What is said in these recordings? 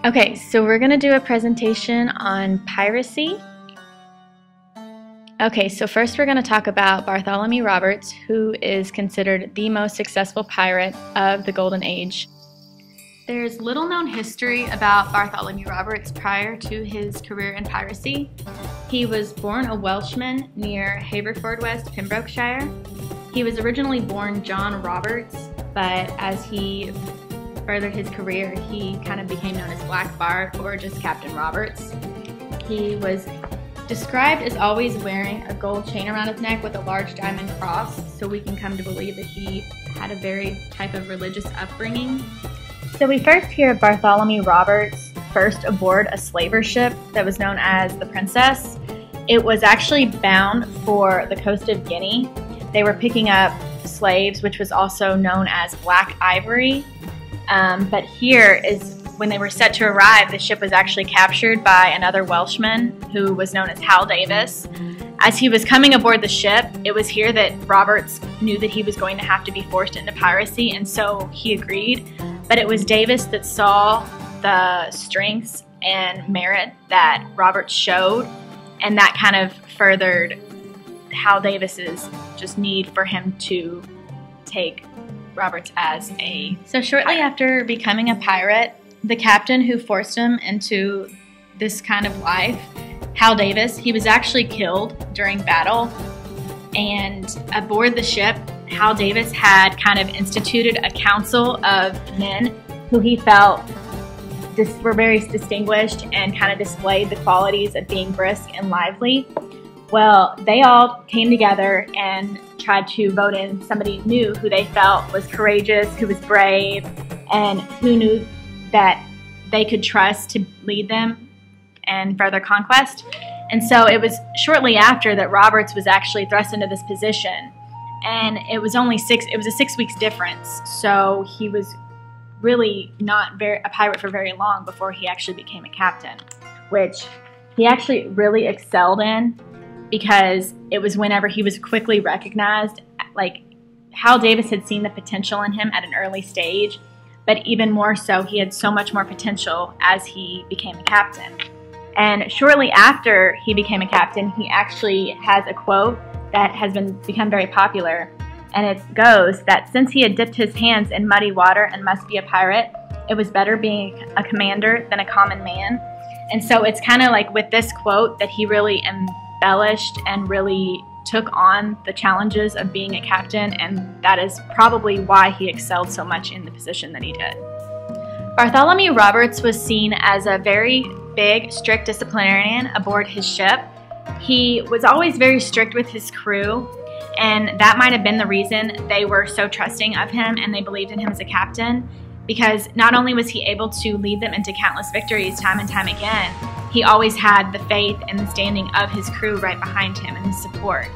Okay, so we're going to do a presentation on piracy. Okay, so first we're going to talk about Bartholomew Roberts, who is considered the most successful pirate of the Golden Age. There's little known history about Bartholomew Roberts prior to his career in piracy. He was born a Welshman near Haverfordwest, Pembrokeshire. He was originally born John Roberts, but as he furthered his career, he kind of became known as Black Bart or just Captain Roberts. He was described as always wearing a gold chain around his neck with a large diamond cross, so we can come to believe that he had a very type of religious upbringing. So we first hear of Bartholomew Roberts first aboard a slaver ship that was known as the Princess. It was actually bound for the coast of Guinea. They were picking up slaves, which was also known as black ivory. But here is when they were set to arrive, the ship was actually captured by another Welshman who was known as Hal Davis. As he was coming aboard the ship, it was here that Roberts knew that he was going to have to be forced into piracy, and so he agreed. But it was Davis that saw the strengths and merit that Roberts showed, and that kind of furthered Hal Davis's just need for him to take Roberts as a... So shortly after becoming a pirate, the captain who forced him into this kind of life, Hal Davis, he was actually killed during battle, and aboard the ship, Hal Davis had kind of instituted a council of men who he felt were very distinguished and kind of displayed the qualities of being brisk and lively. Well, they all came together and tried to vote in somebody new who they felt was courageous, who was brave, and who knew that they could trust to lead them and further conquest. And so it was shortly after that Roberts was actually thrust into this position. And it was only it was a 6 weeks difference. So he was really not a pirate for very long before he actually became a captain, which he actually really excelled in, because it was whenever he was quickly recognized. Like, Hal Davis had seen the potential in him at an early stage, but even more so, he had so much more potential as he became a captain. And shortly after he became a captain, he actually has a quote that has become very popular, and it goes that since he had dipped his hands in muddy water and must be a pirate, it was better being a commander than a common man. And so it's kind of like with this quote that he really embellished and really took on the challenges of being a captain, and that is probably why he excelled so much in the position that he did. Bartholomew Roberts was seen as a very big, strict disciplinarian aboard his ship. He was always very strict with his crew, and that might have been the reason they were so trusting of him and they believed in him as a captain, because not only was he able to lead them into countless victories time and time again, he always had the faith and the standing of his crew right behind him and his support.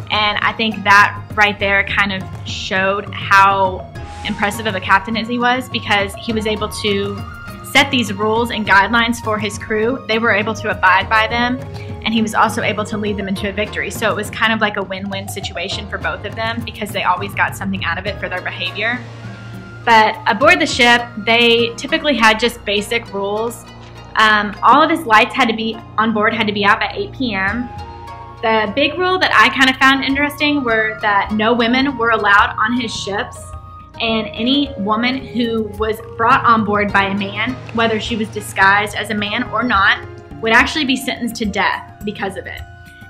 And I think that right there kind of showed how impressive of a captain as he was, because he was able to set these rules and guidelines for his crew. They were able to abide by them, and he was also able to lead them into a victory. So it was kind of like a win-win situation for both of them, because they always got something out of it for their behavior. But aboard the ship, they typically had just basic rules. All of his lights on board had to be out by 8 p.m. The big rule that I kind of found interesting were that no women were allowed on his ships, and any woman who was brought on board by a man, whether she was disguised as a man or not, would actually be sentenced to death because of it.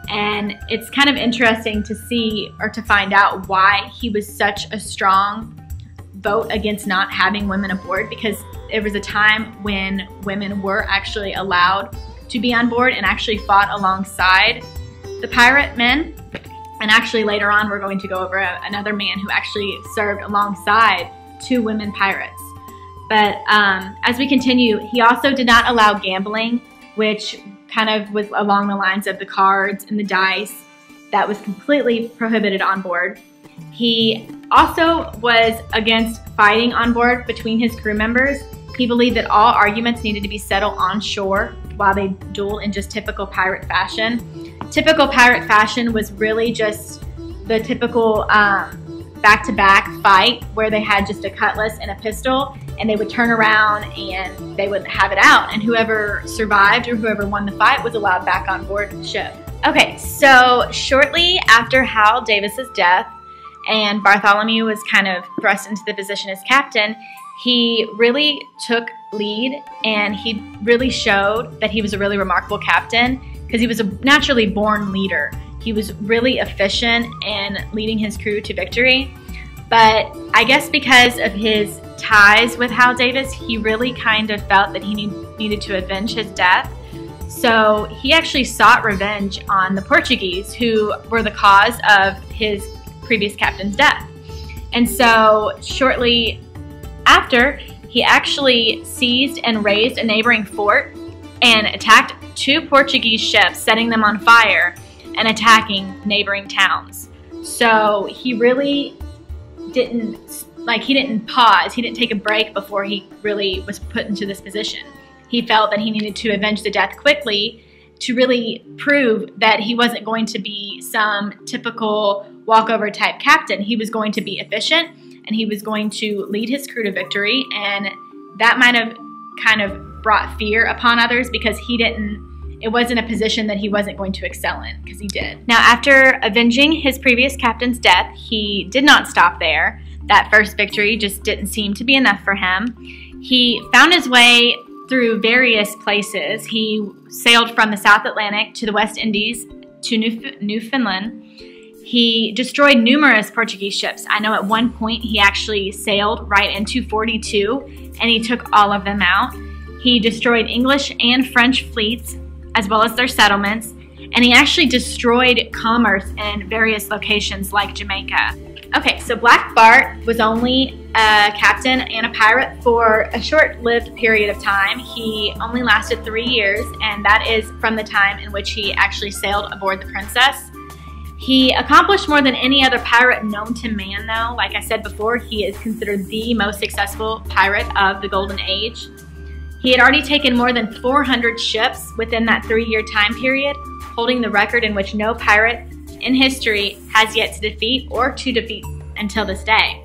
And it's kind of interesting to see or to find out why he was such a strong vote against not having women aboard, because there was a time when women were actually allowed to be on board and actually fought alongside the pirate men. And actually later on we're going to go over another man who actually served alongside 2 women pirates. But as we continue, he also did not allow gambling, which kind of was along the lines of the cards and the dice. That was completely prohibited on board. He also was against fighting on board between his crew members. He believed that all arguments needed to be settled on shore while they dueled in just typical pirate fashion. Typical pirate fashion was really just the typical back-to-back fight where they had just a cutlass and a pistol, and they would turn around and they would have it out, and whoever survived or whoever won the fight was allowed back on board the ship. Okay, so shortly after Hal Davis's death and Bartholomew was kind of thrust into the position as captain, he really took lead, and he really showed that he was a really remarkable captain because he was a naturally born leader. He was really efficient in leading his crew to victory. But I guess because of his ties with Hal Davis, he really kind of felt that he needed to avenge his death. So he actually sought revenge on the Portuguese, who were the cause of his previous captain's death. And so shortly after, he actually seized and razed a neighboring fort and attacked 2 Portuguese ships, setting them on fire and attacking neighboring towns. So he really didn't pause. He didn't take a break before he really was put into this position. He felt that he needed to avenge the death quickly to really prove that he wasn't going to be some typical walkover type captain. He was going to be efficient, and he was going to lead his crew to victory, and that might have kind of brought fear upon others because it wasn't a position that he wasn't going to excel in, because he did. Now, after avenging his previous captain's death, he did not stop there. That first victory just didn't seem to be enough for him. He found his way through various places. He sailed from the South Atlantic to the West Indies to Newfoundland. He destroyed numerous Portuguese ships. I know at one point he actually sailed right into 42, and he took all of them out. He destroyed English and French fleets, as well as their settlements, and he actually destroyed commerce in various locations like Jamaica. Okay, so Black Bart was only a captain and a pirate for a short-lived period of time. He only lasted 3 years, and that is from the time in which he actually sailed aboard the Princess. He accomplished more than any other pirate known to man, though. Like I said before, he is considered the most successful pirate of the Golden Age. He had already taken more than 400 ships within that 3-year time period, holding the record in which no pirate in history has yet to defeat or to defeat until this day.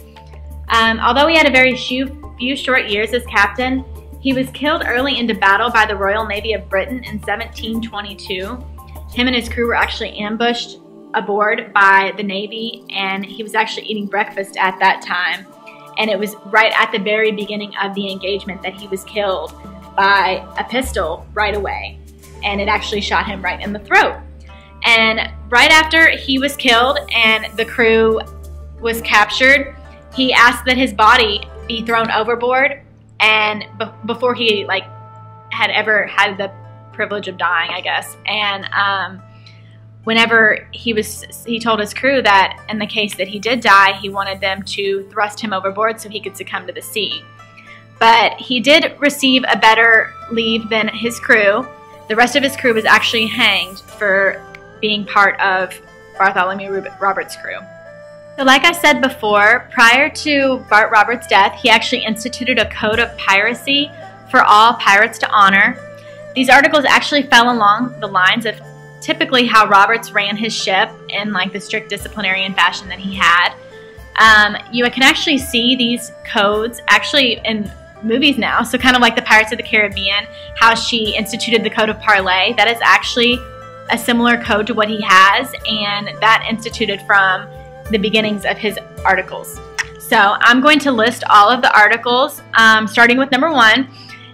Although he had a very few short years as captain, he was killed early into battle by the Royal Navy of Britain in 1722. Him and his crew were actually ambushed aboard by the Navy, and he was actually eating breakfast at that time. And it was right at the very beginning of the engagement that he was killed by a pistol right away. And it actually shot him right in the throat. And right after he was killed and the crew was captured, he asked that his body be thrown overboard. And before he had ever had the privilege of dying, I guess. And whenever he told his crew that in the case that he did die, he wanted them to thrust him overboard so he could succumb to the sea. But he did receive a better leave than his crew. The rest of his crew was actually hanged for being part of Bartholomew Roberts' crew. So like I said before, prior to Bart Roberts' death, he actually instituted a code of piracy for all pirates to honor. These articles actually fell along the lines of typically how Roberts ran his ship in the strict disciplinarian fashion that he had. You can actually see these codes actually in movies now, so kind of like the Pirates of the Caribbean, how she instituted the Code of Parley. That is actually a similar code to what he has, and that instituted from the beginnings of his articles. So I'm going to list all of the articles, starting with number 1.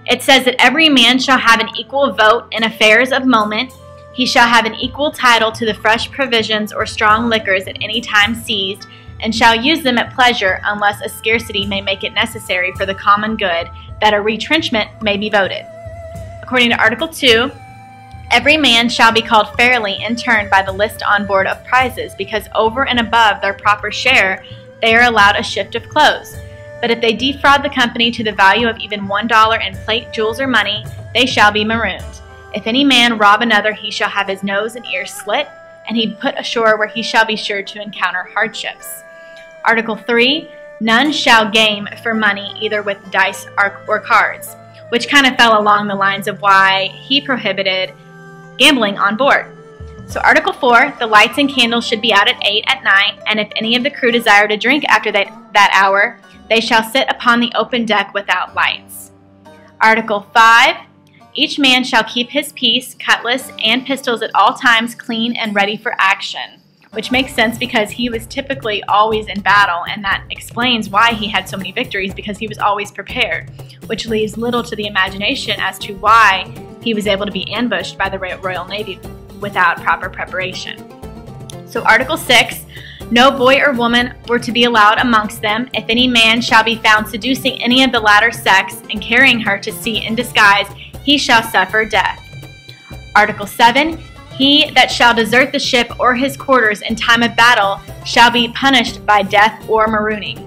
It says that every man shall have an equal vote in affairs of moment. He shall have an equal title to the fresh provisions or strong liquors at any time seized, and shall use them at pleasure, unless a scarcity may make it necessary for the common good that a retrenchment may be voted. According to Article 2, every man shall be called fairly in turn by the list on board of prizes, because over and above their proper share they are allowed a shift of clothes. But if they defraud the company to the value of even $1 in plate, jewels, or money, they shall be marooned. If any man rob another, he shall have his nose and ears slit, and he put ashore where he shall be sure to encounter hardships. Article 3, none shall game for money either with dice or cards, which kind of fell along the lines of why he prohibited gambling on board. So Article 4, the lights and candles should be out at 8 at night, and if any of the crew desire to drink after that that hour, they shall sit upon the open deck without lights. Article 5. Each man shall keep his piece, cutlass, and pistols at all times clean and ready for action, which makes sense because he was typically always in battle, and that explains why he had so many victories, because he was always prepared, which leaves little to the imagination as to why he was able to be ambushed by the Royal Navy without proper preparation. So Article 6, no boy or woman were to be allowed amongst them. If any man shall be found seducing any of the latter sex and carrying her to sea in disguise, he shall suffer death. Article 7, he that shall desert the ship or his quarters in time of battle shall be punished by death or marooning.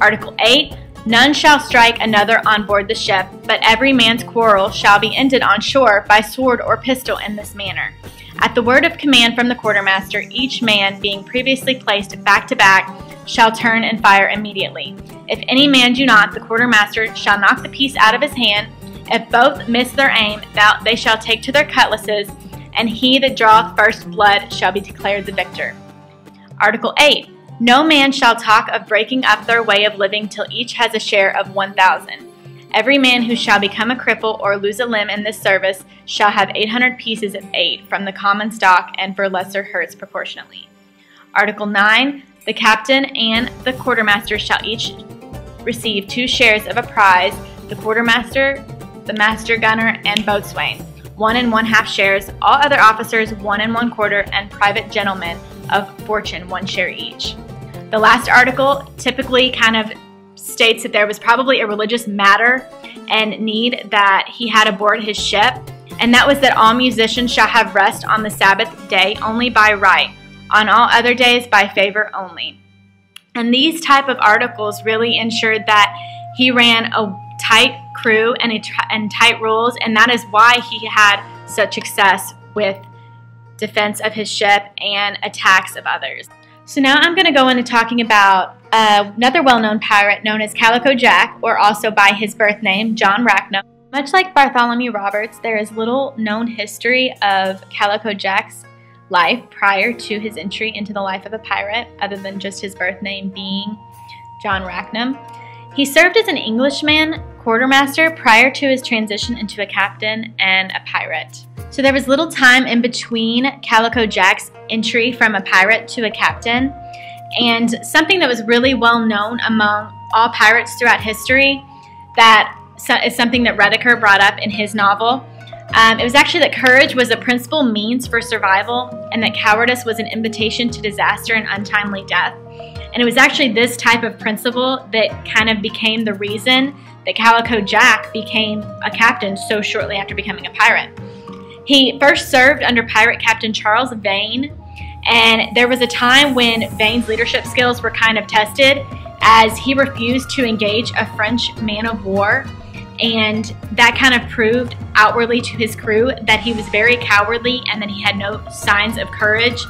Article 8, none shall strike another on board the ship, but every man's quarrel shall be ended on shore by sword or pistol in this manner. At the word of command from the quartermaster, each man, being previously placed back to back, shall turn and fire immediately. If any man do not, the quartermaster shall knock the piece out of his hand. If both miss their aim, they shall take to their cutlasses, and he that draweth first blood shall be declared the victor. Article 8. No man shall talk of breaking up their way of living till each has a share of 1,000. Every man who shall become a cripple or lose a limb in this service shall have 800 pieces of 8 from the common stock, and for lesser hurts proportionately. Article 9. The captain and the quartermaster shall each receive 2 shares of a prize, the quartermaster, the master gunner, and boatswain, 1 1/2 shares, all other officers 1 1/4, and private gentlemen of fortune 1 share each. The last article typically kind of states that there was probably a religious matter and need that he had aboard his ship, and that was that all musicians shall have rest on the Sabbath day only by right, on all other days by favor only. And these type of articles really ensured that he ran a tight crew and tight rules, and that is why he had such success with defense of his ship and attacks of others. So now I'm going to go into talking about another well-known pirate known as Calico Jack, or also by his birth name, John Rackham. Much like Bartholomew Roberts, there is little known history of Calico Jack's life prior to his entry into the life of a pirate, other than just his birth name being John Rackham. He served as an Englishman quartermaster prior to his transition into a captain and a pirate. So there was little time in between Calico Jack's entry from a pirate to a captain, and something that was really well known among all pirates throughout history that is something that Rackham brought up in his novel. It was actually that courage was a principal means for survival, and that cowardice was an invitation to disaster and untimely death. And it was actually this type of principle that kind of became the reason that Calico Jack became a captain so shortly after becoming a pirate. He first served under pirate captain Charles Vane, and there was a time when Vane's leadership skills were kind of tested as he refused to engage a French man of war, and that kind of proved outwardly to his crew that he was very cowardly and that he had no signs of courage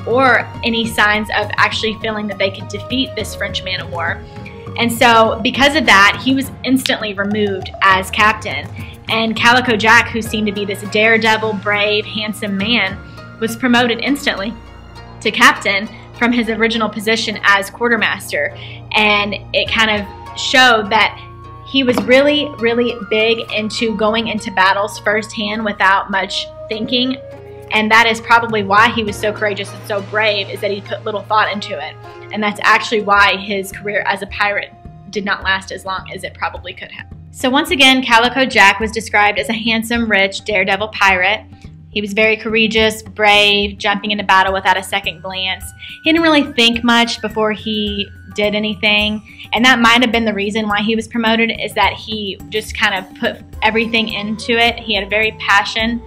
or any signs of actually feeling that they could defeat this French man of war. And so because of that, he was instantly removed as captain. And Calico Jack, who seemed to be this daredevil, brave, handsome man, was promoted instantly to captain from his original position as quartermaster. And it kind of showed that he was really, really big into going into battles firsthand without much thinking. And that is probably why he was so courageous and so brave, is that he put little thought into it. And that's actually why his career as a pirate did not last as long as it probably could have. So once again, Calico Jack was described as a handsome, rich, daredevil pirate. He was very courageous, brave, jumping into battle without a second glance. He didn't really think much before he did anything. And that might have been the reason why he was promoted, is that he just kind of put everything into it. He had a very passion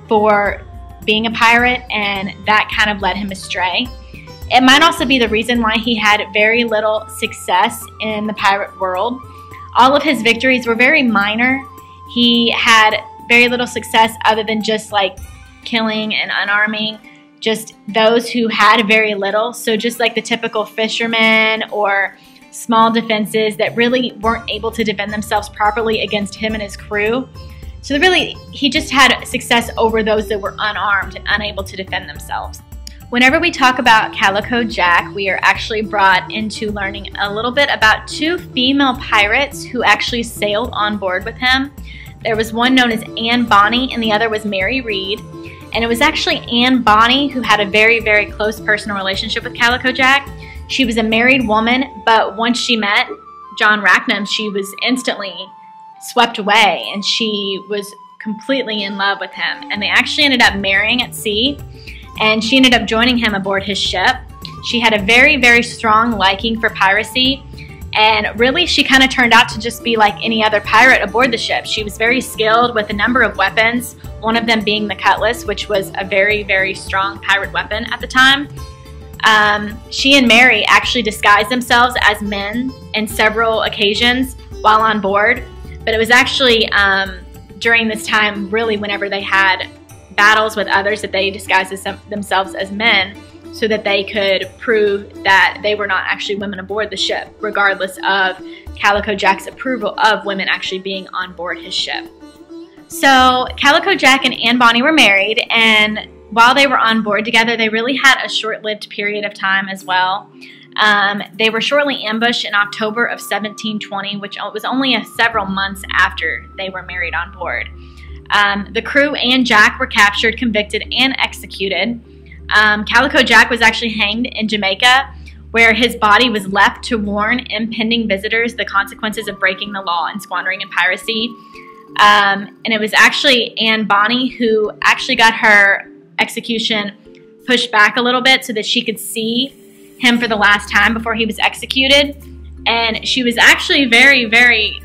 for being a pirate, and that kind of led him astray. It might also be the reason why he had very little success in the pirate world. All of his victories were very minor. He had very little success other than just like killing and unarming just those who had very little. So just like the typical fishermen or small defenses that really weren't able to defend themselves properly against him and his crew. So really, he just had success over those that were unarmed and unable to defend themselves. Whenever we talk about Calico Jack, we are actually brought into learning a little bit about two female pirates who actually sailed on board with him. There was one known as Bonny, and the other was Mary Read. And it was actually Bonny who had a very, very close personal relationship with Calico Jack. She was a married woman, but once she met John Rackham, she was instantly swept away, and she was completely in love with him. And they actually ended up marrying at sea. And she ended up joining him aboard his ship. She had a very, very strong liking for piracy, and really she kind of turned out to just be like any other pirate aboard the ship. She was very skilled with a number of weapons, one of them being the cutlass, which was a very, very strong pirate weapon at the time. She and Mary actually disguised themselves as men in several occasions while on board, but it was actually during this time, really whenever they had battles with others, that they disguised themselves as men so that they could prove that they were not actually women aboard the ship, regardless of Calico Jack's approval of women actually being on board his ship. So Calico Jack and Bonny were married, and while they were on board together, they really had a short-lived period of time as well. They were shortly ambushed in October of 1720, which was only several months after they were married on board. The crew and Jack were captured, convicted, and executed. Calico Jack was actually hanged in Jamaica, where his body was left to warn impending visitors the consequences of breaking the law and squandering in piracy. And it was actually Bonny who actually got her execution pushed back a little bit so that she could see him for the last time before he was executed. And she was actually very, very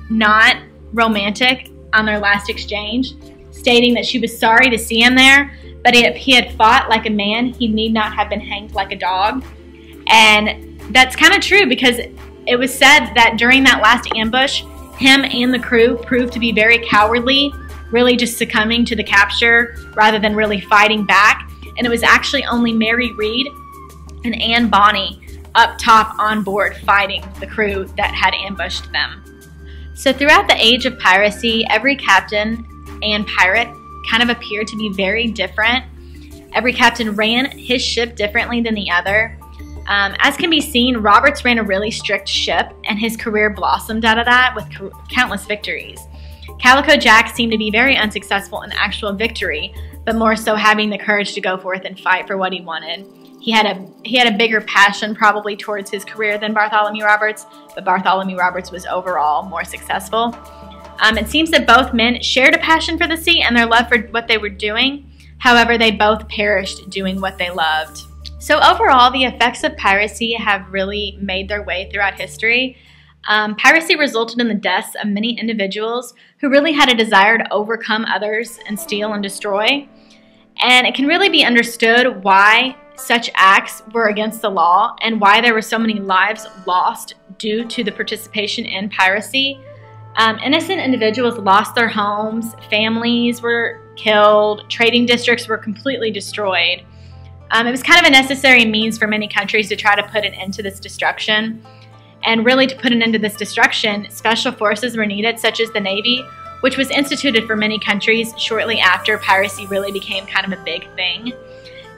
not romantic on their last exchange, stating that she was sorry to see him there, but if he had fought like a man, he need not have been hanged like a dog. And that's kind of true, because it was said that during that last ambush, him and the crew proved to be very cowardly, really just succumbing to the capture rather than really fighting back. And it was actually only Mary Read and Bonny up top on board fighting the crew that had ambushed them. So throughout the age of piracy, every captain and pirate kind of appeared to be very different. Every captain ran his ship differently than the other. As can be seen, Roberts ran a really strict ship, and his career blossomed out of that with countless victories. Calico Jack seemed to be very unsuccessful in actual victory, but more so having the courage to go forth and fight for what he wanted. He had a bigger passion probably towards his career than Bartholomew Roberts, but Bartholomew Roberts was overall more successful. It seems that both men shared a passion for the sea and their love for what they were doing. However, they both perished doing what they loved. So overall, the effects of piracy have really made their way throughout history. Piracy resulted in the deaths of many individuals who really had a desire to overcome others and steal and destroy. And it can really be understood why such acts were against the law and why there were so many lives lost due to the participation in piracy. Innocent individuals lost their homes, families were killed, trading districts were completely destroyed. It was kind of a necessary means for many countries to try to put an end to this destruction. And really, to put an end to this destruction, special forces were needed, such as the Navy, which was instituted for many countries shortly after piracy really became kind of a big thing.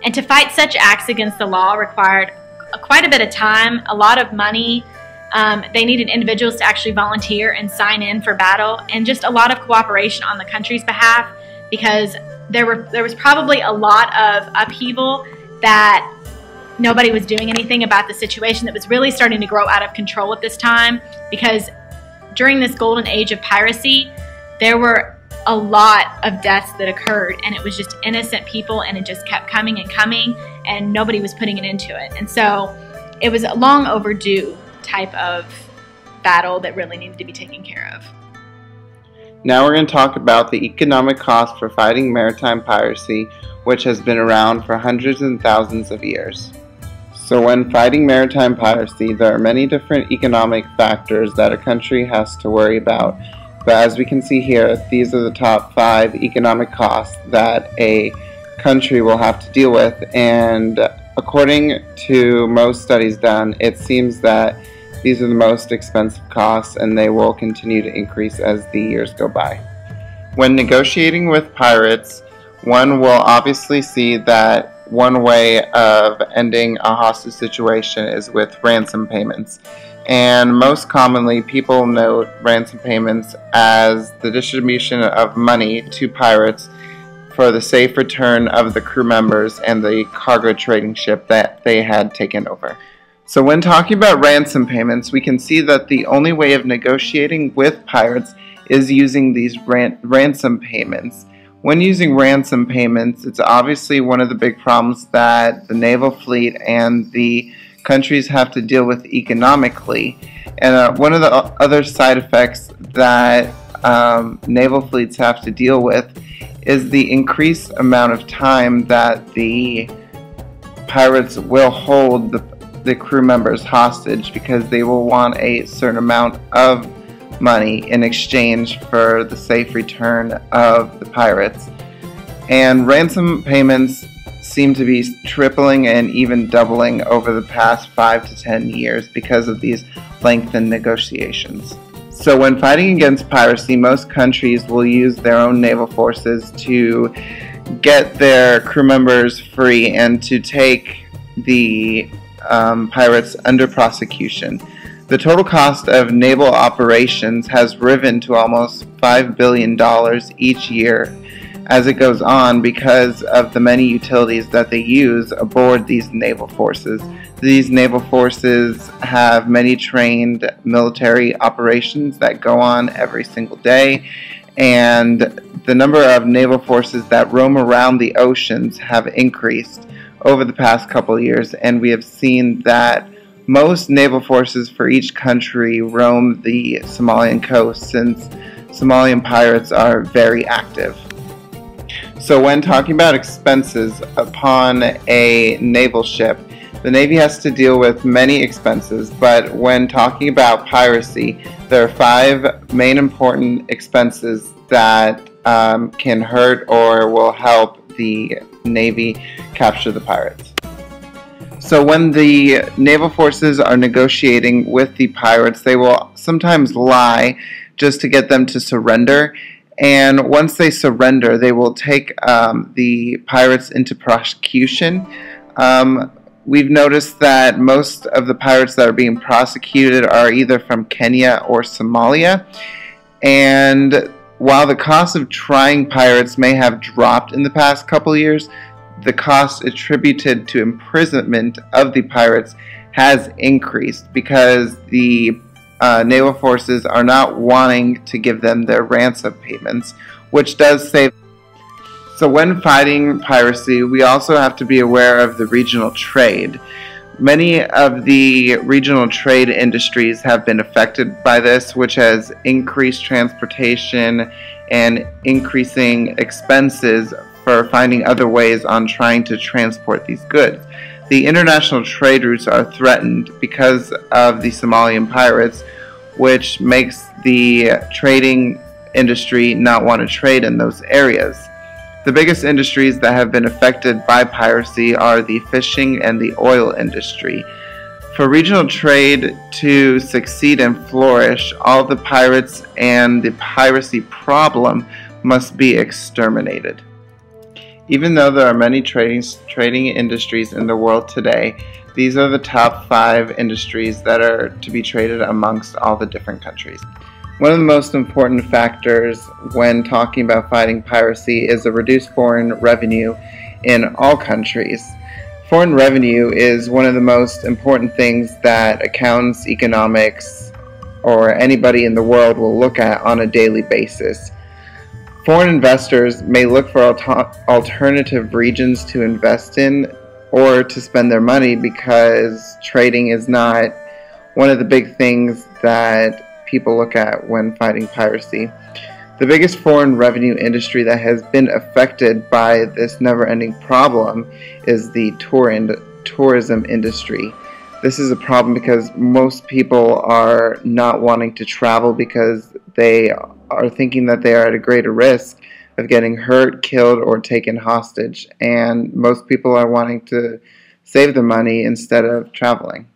And to fight such acts against the law required quite a bit of time, a lot of money. They needed individuals to actually volunteer and sign in for battle, and just a lot of cooperation on the country's behalf, because there was probably a lot of upheaval that nobody was doing anything about the situation that was really starting to grow out of control at this time, because during this golden age of piracy, there were a lot of deaths that occurred, and it was just innocent people, and it just kept coming and coming, and nobody was putting an end to it. And so it was a long overdue type of battle that really needed to be taken care of. Now we're going to talk about the economic cost for fighting maritime piracy, which has been around for hundreds and thousands of years. So when fighting maritime piracy, there are many different economic factors that a country has to worry about. But as we can see here, these are the top 5 economic costs that a country will have to deal with. And according to most studies done, it seems that these are the most expensive costs, and they will continue to increase as the years go by. When negotiating with pirates, one will obviously see that one way of ending a hostage situation is with ransom payments. And most commonly, people note ransom payments as the distribution of money to pirates for the safe return of the crew members and the cargo trading ship that they had taken over. So when talking about ransom payments, we can see that the only way of negotiating with pirates is using these ransom payments. When using ransom payments, it's obviously one of the big problems that the naval fleet and the countries have to deal with economically. And one of the other side effects that naval fleets have to deal with is the increased amount of time that the pirates will hold the crew members hostage, because they will want a certain amount of money in exchange for the safe return of the pirates. And ransom payments seem to be tripling and even doubling over the past 5 to 10 years because of these lengthened negotiations. So when fighting against piracy, most countries will use their own naval forces to get their crew members free and to take the pirates under prosecution. The total cost of naval operations has risen to almost $5 billion each year as it goes on because of the many utilities that they use aboard these naval forces. These naval forces have many trained military operations that go on every single day, and the number of naval forces that roam around the oceans have increased over the past couple of years, and we have seen that most naval forces for each country roam the Somalian coast, since Somalian pirates are very active. So when talking about expenses upon a naval ship, the Navy has to deal with many expenses, but when talking about piracy, there are 5 main important expenses that can hurt or will help the Navy capture the pirates. So when the naval forces are negotiating with the pirates, they will sometimes lie just to get them to surrender. And once they surrender, they will take the pirates into prosecution. We've noticed that most of the pirates that are being prosecuted are either from Kenya or Somalia. And while the cost of trying pirates may have dropped in the past couple of years, the cost attributed to imprisonment of the pirates has increased because the naval forces are not wanting to give them their ransom payments, which does save. So when fighting piracy, we also have to be aware of the regional trade. Many of the regional trade industries have been affected by this, which has increased transportation and increasing expenses for finding other ways on trying to transport these goods. The international trade routes are threatened because of the Somalian pirates, which makes the trading industry not want to trade in those areas. The biggest industries that have been affected by piracy are the fishing and the oil industry. For regional trade to succeed and flourish, all the pirates and the piracy problem must be exterminated. Even though there are many trading industries in the world today, these are the top 5 industries that are to be traded amongst all the different countries. One of the most important factors when talking about fighting piracy is the reduced foreign revenue in all countries. Foreign revenue is one of the most important things that accountants, economics, or anybody in the world will look at on a daily basis. Foreign investors may look for alternative regions to invest in or to spend their money because trading is not one of the big things that people look at when fighting piracy. The biggest foreign revenue industry that has been affected by this never-ending problem is the tourism industry. This is a problem because most people are not wanting to travel because they are thinking that they are at a greater risk of getting hurt, killed, or taken hostage, and most people are wanting to save the money instead of traveling.